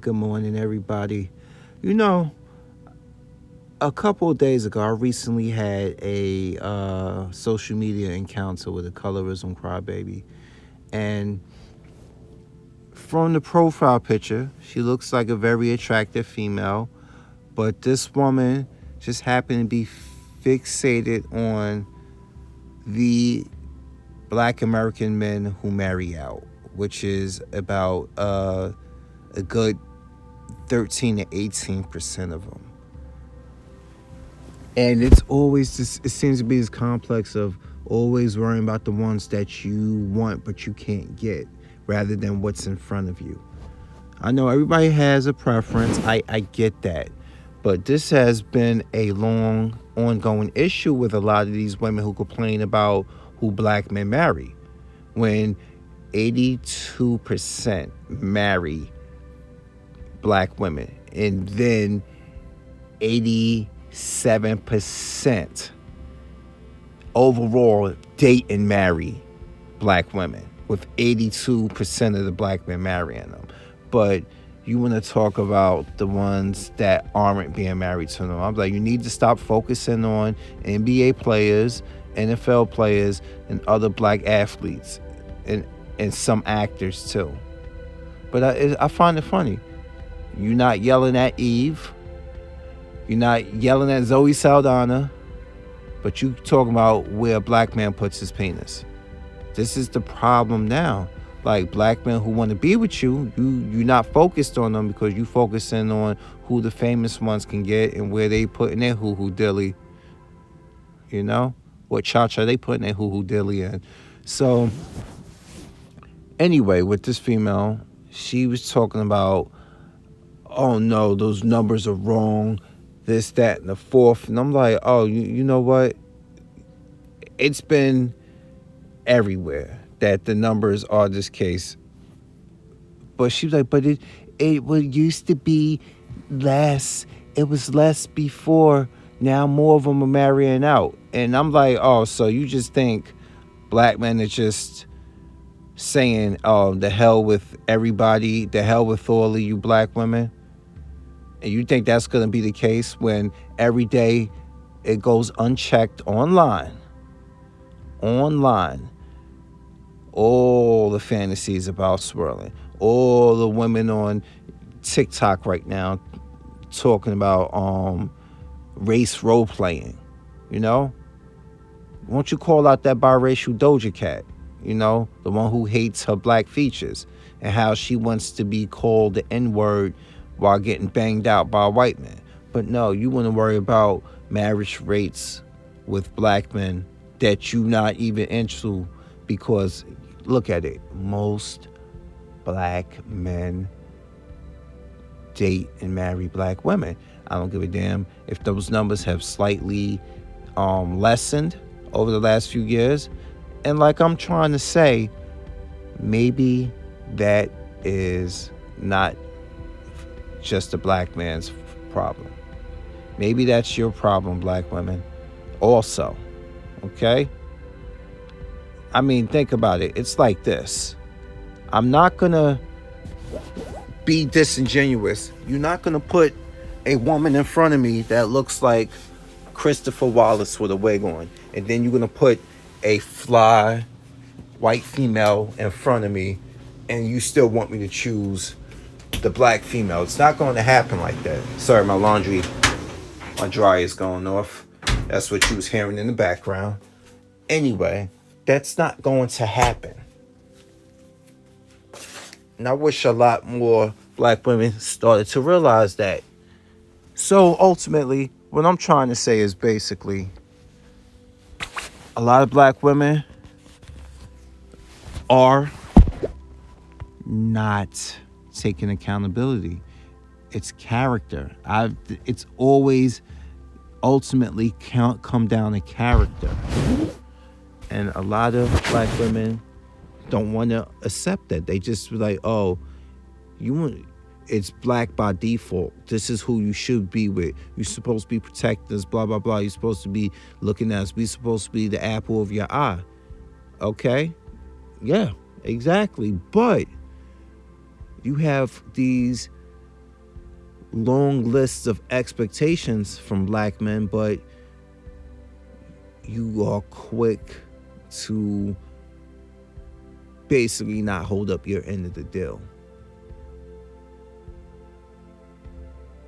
Good morning, everybody. You know, a couple of days ago, I recently had a social media encounter with a Colorism Crybaby. And from the profile picture, she looks like a very attractive female. But this woman just happened to be fixated on the black American men who marry out, which is about a good 13 to 18% of them. And it's always this, it seems to be this complex of always worrying about the ones that you want but you can't get rather than what's in front of you. I know everybody has a preference. I get that. But this has been a long ongoing issue with a lot of these women who complain about who black men marry. When 82% marry black women, and then 87% overall date and marry black women, with 82% of the black men marrying them. But you want to talk about the ones that aren't being married to them. I'm like, you need to stop focusing on NBA players, NFL players, and other black athletes, and some actors too. But I find it funny. You're not yelling at Eve. You're not yelling at Zoe Saldana. But you talking about where a black man puts his penis. This is the problem now. Like, black men who want to be with you, you're not focused on them because you focusing on who the famous ones can get and where they putting their hoo-hoo dilly. You know? What cha-cha they putting their hoo-hoo dilly in. So, anyway, with this female, she was talking about, oh no, those numbers are wrong, this, that, and the fourth. And I'm like, oh, you know what? It's been everywhere that the numbers are this case. But she was like, but it used to be less. It was less before. Now more of them are marrying out. And I'm like, oh, so you just think black men are just saying, oh, the hell with everybody, the hell with all of you black women? And you think that's going to be the case when every day it goes unchecked online, all the fantasies about swirling, all the women on TikTok right now talking about race role playing, you know? Won't you call out that biracial Doja Cat, you know, the one who hates her black features and how she wants to be called the N-word while getting banged out by a white man. But no, you want to worry about marriage rates with black men that you not even into, because look at it. Most black men date and marry black women. I don't give a damn if those numbers have slightly lessened over the last few years. And like I'm trying to say, maybe that is not just a black man's problem. Maybe that's your problem, black women, also. Okay? I mean, think about it. It's like this. I'm not gonna be disingenuous. You're not gonna put a woman in front of me that looks like Christopher Wallace with a wig on, and then you're gonna put a fly white female in front of me, and you still want me to choose the black female. It's not going to happen like that. Sorry, my dryer is going off. That's what you was hearing in the background. Anyway, that's not going to happen. And I wish a lot more black women started to realize that. So ultimately, what I'm trying to say is basically, a lot of black women are not taking accountability. It's character. It's always ultimately come down to character. And a lot of black women don't want to accept that. They just like, oh, it's black by default. This is who you should be with. You're supposed to be protectors, blah, blah, blah. You're supposed to be looking at us. We're supposed to be the apple of your eye. Okay? Yeah, exactly. But you have these long lists of expectations from black men, but you are quick to basically not hold up your end of the deal.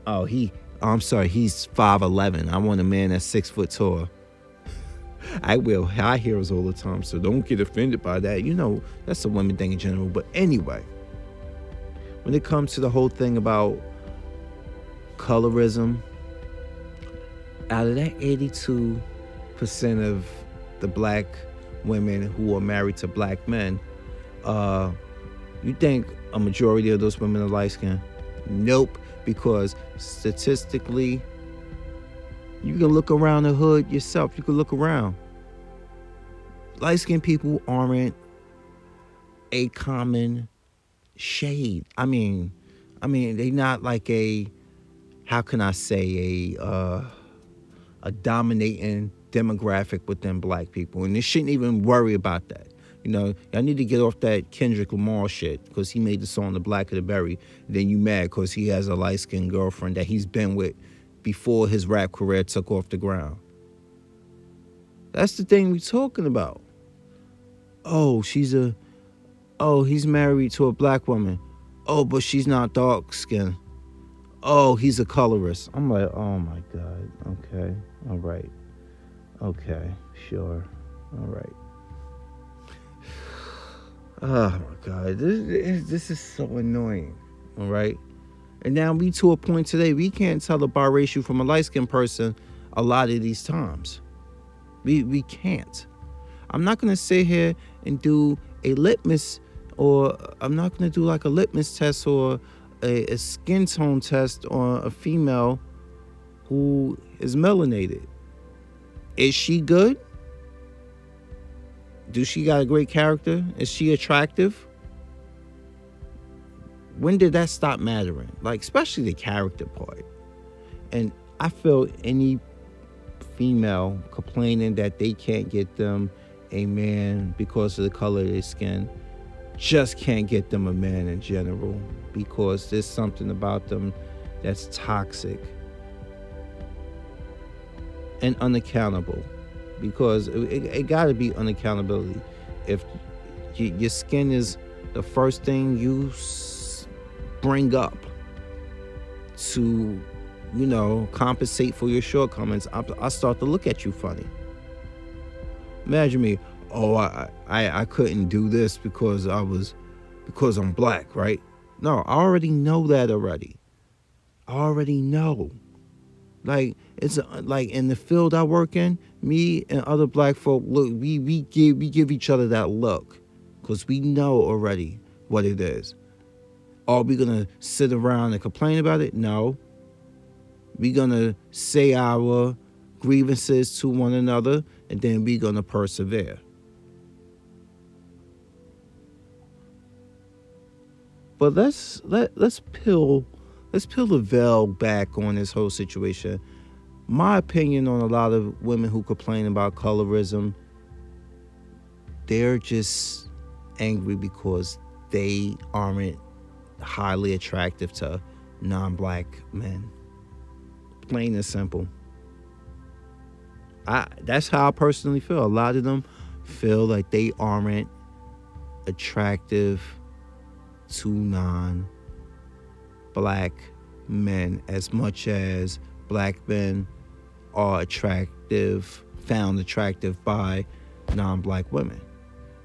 Oh, I'm sorry, he's 5'11". I want a man that's 6 foot tall. I wear high heels all the time, so don't get offended by that. That's a women thing in general. But anyway, when it comes to the whole thing about colorism, out of that 82% of the black women who are married to black men, you think a majority of those women are light skinned? Nope, because statistically, you can look around the hood yourself. You can look around. Light skinned people aren't a common shade. I mean, they not like how can I say, a dominating demographic within black people, and they shouldn't even worry about that. Y'all need to get off that Kendrick Lamar shit because he made the song "The Black of the Berry." Then you mad because he has a light skinned girlfriend that he's been with before his rap career took off the ground. That's the thing we talking about. Oh, he's married to a black woman. Oh, but she's not dark skinned. Oh, he's a colorist. I'm like, oh my God. Okay. All right. Okay. Sure. All right. Oh my God. This is so annoying. All right. And now we to a point today, we can't tell a biracial from a light-skinned person a lot of these times. We can't. I'm not going to sit here and do a litmus, or I'm not going to do like a litmus test or a skin tone test on a female who is melanated. Is she good? Do she got a great character? Is she attractive? When did that stop mattering? Like, especially the character part. And I feel any female complaining that they can't get them a man because of the color of their skin just can't get them a man in general, because there's something about them that's toxic and unaccountable, because it got to be unaccountability. If your skin is the first thing you bring up to, compensate for your shortcomings, I start to look at you funny. Imagine me, I couldn't do this because I'm black, right? No, I already know that already. I already know. Like, it's like in the field I work in, me and other black folk, look, we give each other that look because we know already what it is. Are we gonna sit around and complain about it? No. We're gonna say our grievances to one another, and then we're gonna persevere. But let's peel the veil back on this whole situation. My opinion on a lot of women who complain about colorism, they're just angry because they aren't highly attractive to non-black men. Plain and simple. That's how I personally feel. A lot of them feel like they aren't attractive to non-black men as much as black men are found attractive by non-black women.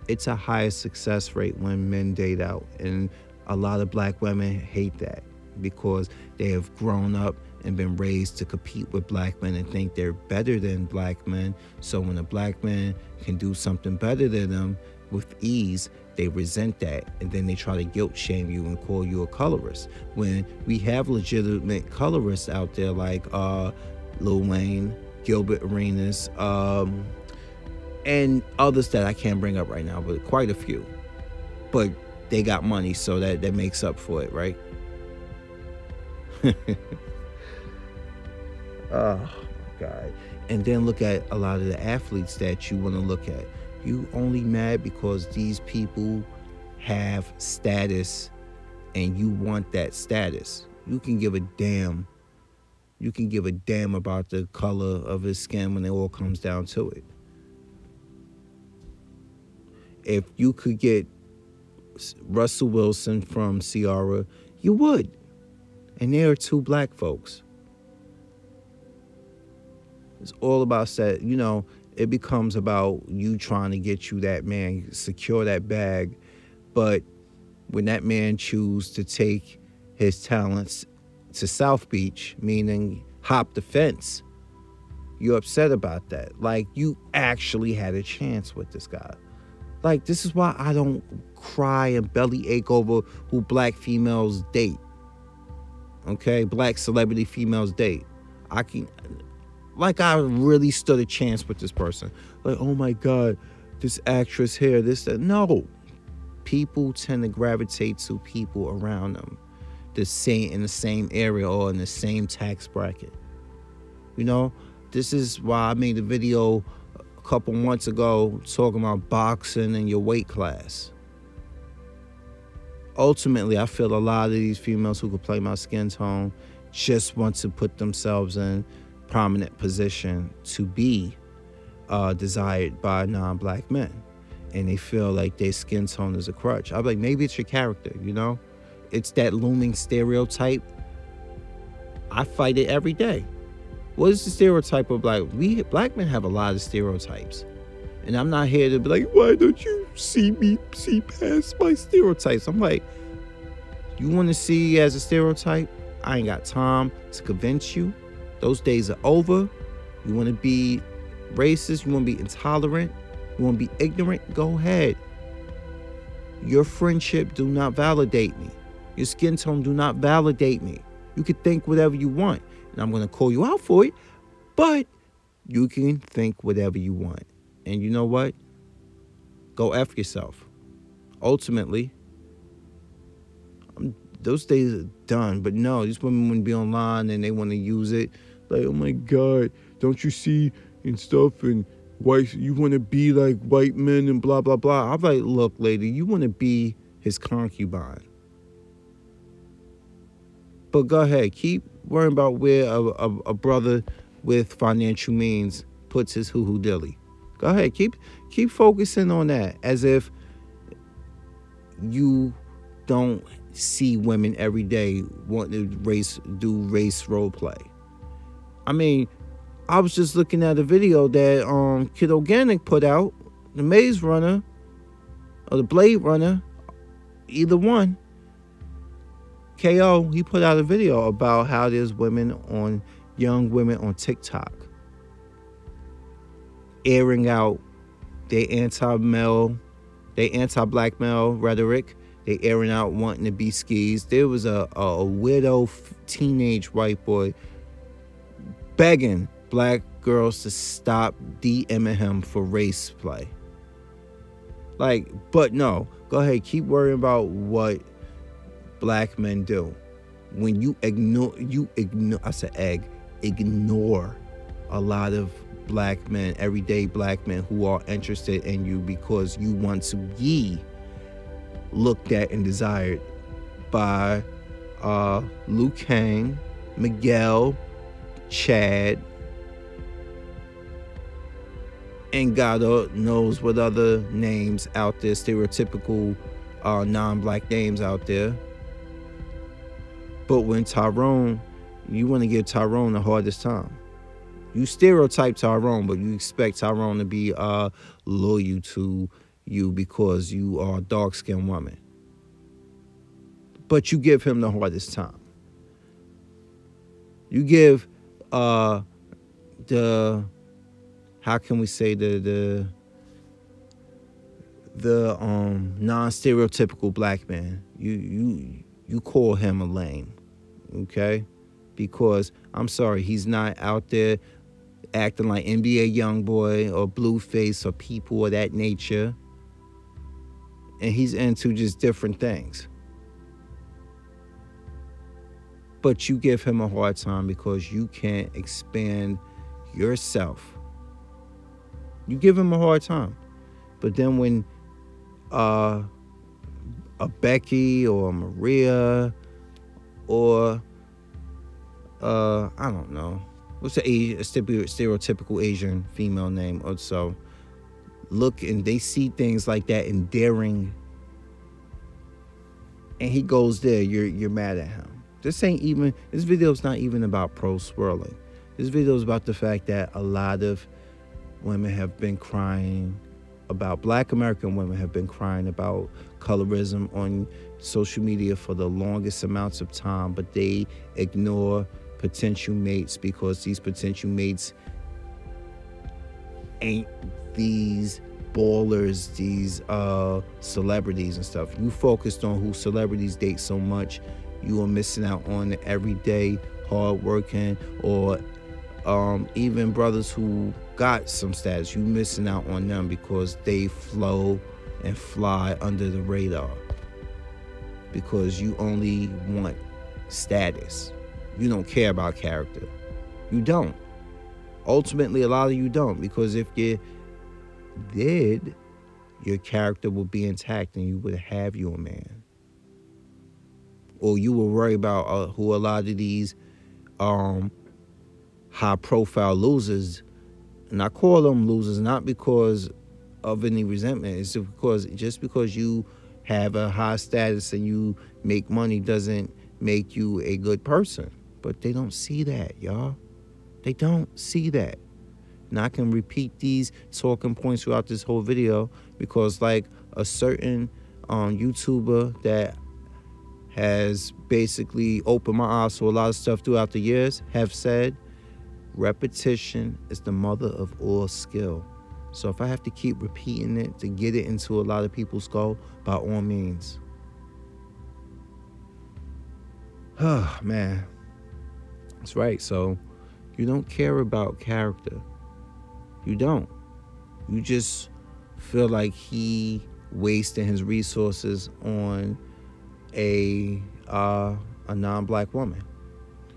It's a higher success rate when men date out, and a lot of black women hate that because they have grown up and been raised to compete with black men and think they're better than black men. So when a black man can do something better than them with ease, they resent that, and then they try to guilt shame you and call you a colorist. When we have legitimate colorists out there like Lil Wayne, Gilbert Arenas, and others that I can't bring up right now, but quite a few. But they got money, so that makes up for it, right? Oh my God. And then look at a lot of the athletes that you want to look at. You only mad because these people have status and you want that status. You can give a damn. You can give a damn about the color of his skin when it all comes down to it. If you could get Russell Wilson from Ciara, you would. And there are two black folks. It's all about that, it becomes about you trying to get you that man, secure that bag. But when that man choose to take his talents to South Beach, meaning hop the fence, you're upset about that. Like, you actually had a chance with this guy. Like, this is why I don't cry and belly ache over who black females date. Okay? Black celebrity females date. I really stood a chance with this person. Like, oh my God, this actress here, this, that. No. People tend to gravitate to people around them in the same area or in the same tax bracket. This is why I made a video a couple months ago talking about boxing and your weight class. Ultimately, I feel a lot of these females who could play my skin tone just want to put themselves in prominent position to be desired by non-black men. And they feel like their skin tone is a crutch. I'm like, maybe it's your character, It's that looming stereotype. I fight it every day. What is the stereotype of black men have a lot of stereotypes. And I'm not here to be like, why don't you see past my stereotypes? I'm like, you want to see as a stereotype? I ain't got time to convince you. Those days are over. You want to be racist? You want to be intolerant? You want to be ignorant? Go ahead. Your friendship do not validate me. Your skin tone do not validate me. You can think whatever you want, and I'm going to call you out for it, but you can think whatever you want. And you know what? Go F yourself. Ultimately, those days are done. But no, these women want to be online and they want to use it. Like, oh my God, don't you see and stuff and white, you want to be like white men and blah, blah, blah. I'm like, look, lady, you want to be his concubine. But go ahead, keep worrying about where a brother with financial means puts his hoo-hoo dilly. Go ahead, keep focusing on that as if you don't see women every day wanting to do race role play. I mean, I was just looking at a video that Kid Organic put out, the Maze Runner or the Blade Runner, either one. KO, he put out a video about how there's young women on TikTok airing out their anti-black male rhetoric. They airing out wanting to be skis. There was a widow teenage white boy begging black girls to stop DMing him for race play. Like, but no, go ahead, keep worrying about what black men do. When you ignore a lot of black men, everyday black men who are interested in you because you want to be looked at and desired by Luke Kang, Miguel, Chad, and God knows what other names out there, stereotypical non-black names out there. But when Tyrone, you want to give Tyrone the hardest time. You stereotype Tyrone, but you expect Tyrone to be loyal to you because you are a dark-skinned woman. But you give him the hardest time. You give how can we say the non-stereotypical black man, you call him a lame, okay? Because I'm sorry, he's not out there acting like NBA Youngboy or Blueface or people of that nature. And he's into just different things. But you give him a hard time because you can't expand yourself. You give him a hard time. But then when a Becky or a Maria or I don't know. What's the stereotypical Asian female name? Or so look, and they see things like that endearing, and he goes there. You're mad at him. This video's not even about pro swirling. This video is about the fact that a lot of women have been crying about, Black American women have been crying about colorism on social media for the longest amounts of time, but they ignore potential mates because these potential mates ain't these ballers, these celebrities and stuff. You focused on who celebrities date so much, you are missing out on the everyday hardworking, or even brothers who got some status. You missing out on them because they flow and fly under the radar because you only want status. You don't care about character. You don't. Ultimately, a lot of you don't, because if you did, your character would be intact and you would have you a man. Or you will worry about who a lot of these high profile losers, and I call them losers not because of any resentment. It's just because you have a high status and you make money doesn't make you a good person. But they don't see that, y'all. They don't see that. And I can repeat these talking points throughout this whole video because, like, a certain YouTuber that has basically opened my eyes to a lot of stuff throughout the years have said, repetition is the mother of all skill. So if I have to keep repeating it to get it into a lot of people's skull, by all means. Oh, man. That's right. So you don't care about character. You don't. You just feel like he wasting his resources on a non-black woman.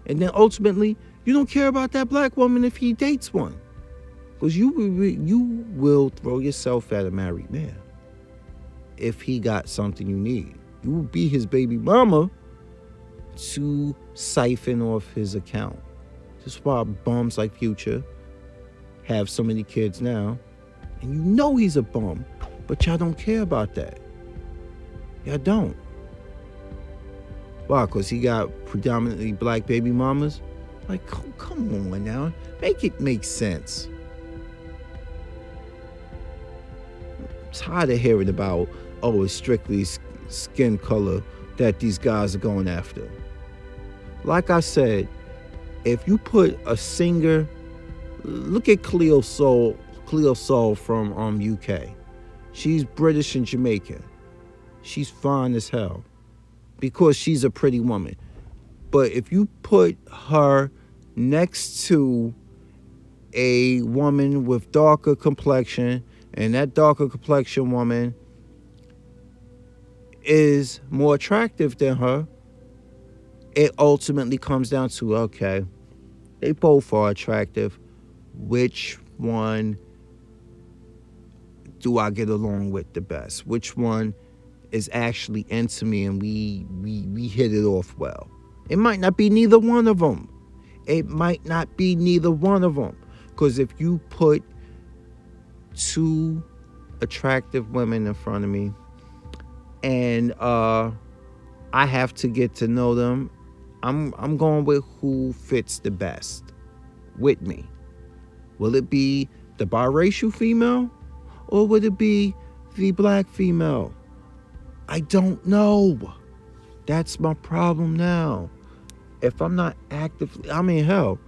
And then ultimately, you don't care about that black woman if he dates one. Because you will throw yourself at a married man if he got something you need. You will be his baby mama to siphon off his account. This is why bums like Future have so many kids now. And you know he's a bum, but y'all don't care about that. Y'all don't. Why? Because he got predominantly black baby mamas? Like, come on now. Make it make sense. I'm tired of hearing about, it's strictly skin color that these guys are going after. Like I said, if you put a singer, look at Cleo Sol from UK. She's British and Jamaican. She's fine as hell because she's a pretty woman. But if you put her next to a woman with darker complexion, and that darker complexion woman is more attractive than her, it ultimately comes down to, okay, they both are attractive. Which one do I get along with the best? Which one is actually into me and we hit it off well? It might not be neither one of them. It might not be neither one of them. Because if you put two attractive women in front of me and I have to get to know them, I'm going with who fits the best with me. Will it be the biracial female or would it be the black female? I don't know. That's my problem now. If I'm not actively, hell,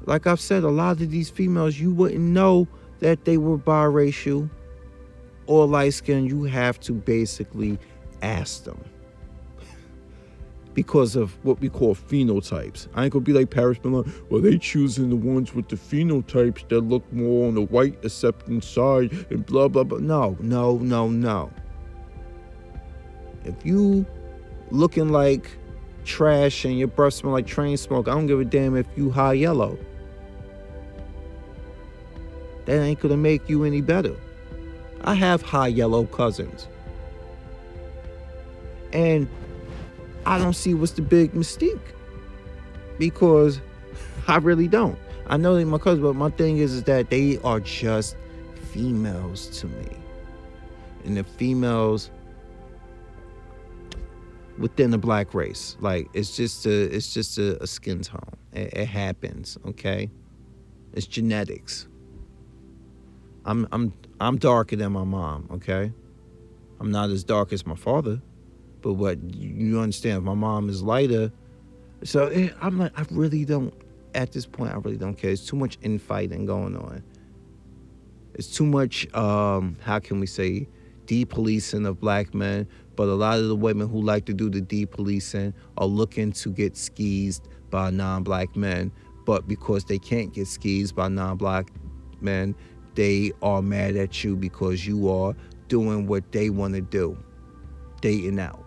like I've said, a lot of these females, you wouldn't know that they were biracial or light-skinned. You have to basically ask them because of what we call phenotypes. I ain't gonna be like Paris Milan, well, they choosing the ones with the phenotypes that look more on the white acceptance side and blah, blah, blah. No. If you looking like trash and your breath smell like train smoke, I don't give a damn if you high yellow. That ain't gonna make you any better. I have high yellow cousins. And I don't see what's the big mystique. Because I really don't. I know they my cousins, but my thing is that they are just females to me. And the females within the black race, like it's just a skin tone. It happens, okay? It's genetics. I'm darker than my mom, okay? I'm not as dark as my father, but what you understand, my mom is lighter. So I'm like, I really don't. At this point, I really don't care. It's too much infighting going on. It's too much. How can we say, depolicing of black men? But a lot of the women who like to do the depolicing are looking to get skeezed by non-black men. But because they can't get skeezed by non-black men, they are mad at you because you are doing what they want to do, dating out.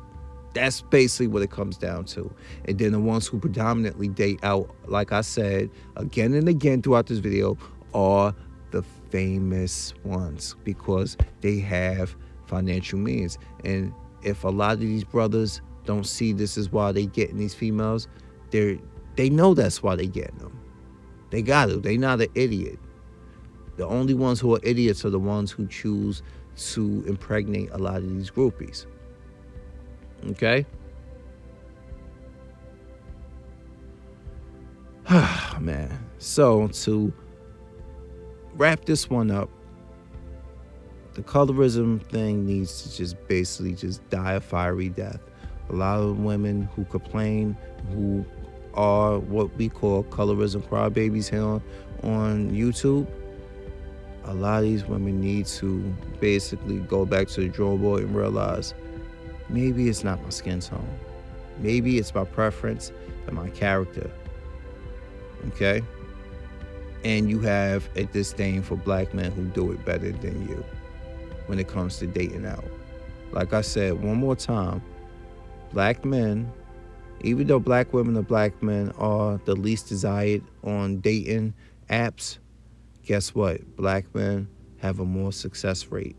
That's basically what it comes down to. And then the ones who predominantly date out, like I said again and again throughout this video, are the famous ones because they have financial means. And if a lot of these brothers don't see this is why they getting these females, they know that's why they getting them. They got to. They not an idiot. The only ones who are idiots are the ones who choose to impregnate a lot of these groupies. Okay? Man. So, to wrap this one up, the colorism thing needs to just basically just die a fiery death. A lot of women who complain, who are what we call colorism crybabies here on YouTube, a lot of these women need to basically go back to the drawing board and realize maybe it's not my skin tone. Maybe it's my preference and my character. Okay? And you have a disdain for black men who do it better than you when it comes to dating out. Like I said, one more time, black men, even though black women or black men are the least desired on dating apps, guess what? Black men have a more success rate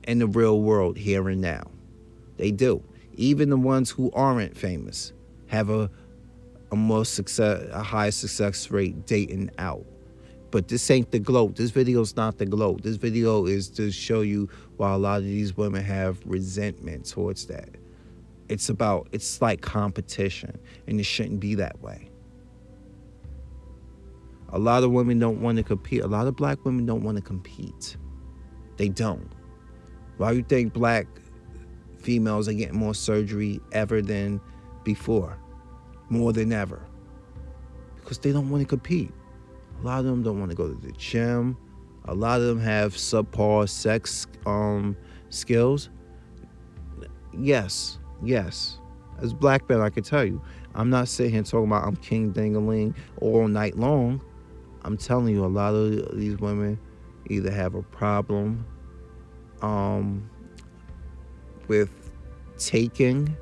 in the real world here and now. They do. Even the ones who aren't famous have a high success rate dating out. But this ain't the gloat. This video's not the gloat. This video is to show you why a lot of these women have resentment towards that. It's like competition, and it shouldn't be that way. A lot of women don't want to compete. A lot of black women don't want to compete. They don't. Why do you think black females are getting more surgery ever than before? More than ever. Because they don't want to compete. A lot of them don't want to go to the gym. A lot of them have subpar sex skills. Yes. As black men, I can tell you, I'm not sitting here talking about I'm king ding-a-ling all night long. I'm telling you, a lot of these women either have a problem with taking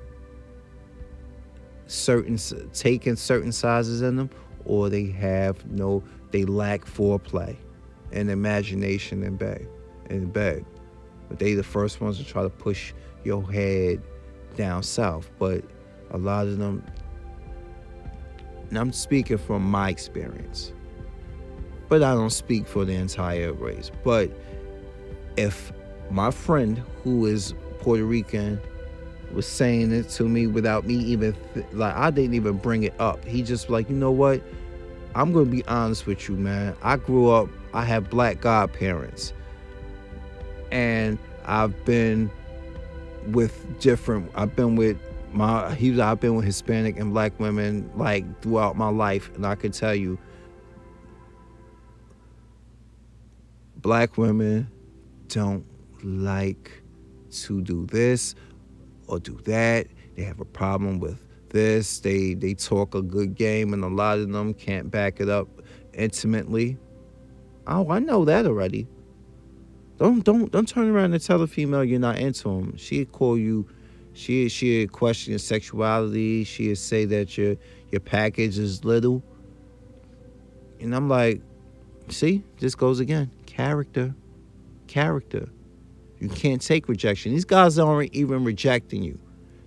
certain sizes in them, or they lack foreplay and imagination in bed. But they the first ones to try to push your head down south. But a lot of them, and I'm speaking from my experience, but I don't speak for the entire race. But if my friend who is Puerto Rican was saying it to me without me even, I didn't even bring it up. He just like, you know what? I'm going to be honest with you, man. I grew up, I have black godparents. And I've been with Hispanic and black women like throughout my life. And I can tell you, black women don't like to do this or do that. They have a problem with this. They talk a good game, and a lot of them can't back it up intimately. Oh, I know that already. Don't turn around and tell a female you're not into them. She'd call you. She'd question your sexuality. She'd say that your package is little. And I'm like, see, this goes again. Character. You can't take rejection. These guys aren't even rejecting you.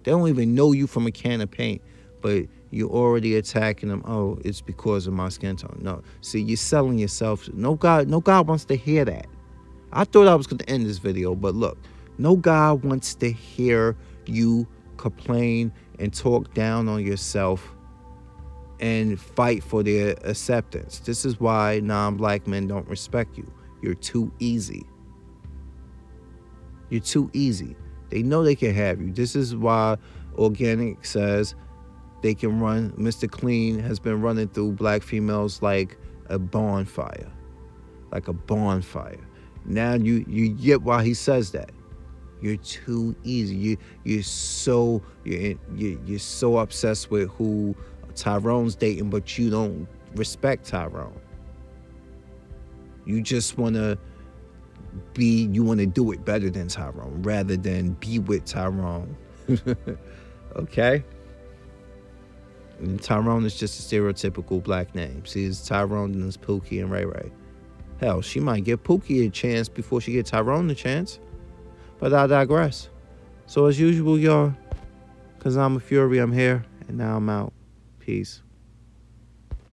They don't even know you from a can of paint. But you're already attacking them. Oh, it's because of my skin tone. No, see, you're selling yourself. No God wants to hear that. I thought I was going to end this video, but look, no God wants to hear you complain and talk down on yourself and fight for their acceptance. This is why non-black men don't respect you. You're too easy. You're too easy. They know they can have you. This is why Organic says they can run. Mr. Clean has been running through black females like a bonfire. Like a bonfire. Now you get why he says that. You're too easy. You're so obsessed with who Tyrone's dating, but you don't respect Tyrone. You just want to do it better than Tyrone rather than be with Tyrone. Okay? And Tyrone is just a stereotypical black name. See, it's Tyrone and it's Pookie and Ray Ray. Hell, she might give Pookie a chance before she gets Tyrone a chance. But I digress. So as usual, y'all, because I'm a fury, I'm here, and now I'm out. Peace.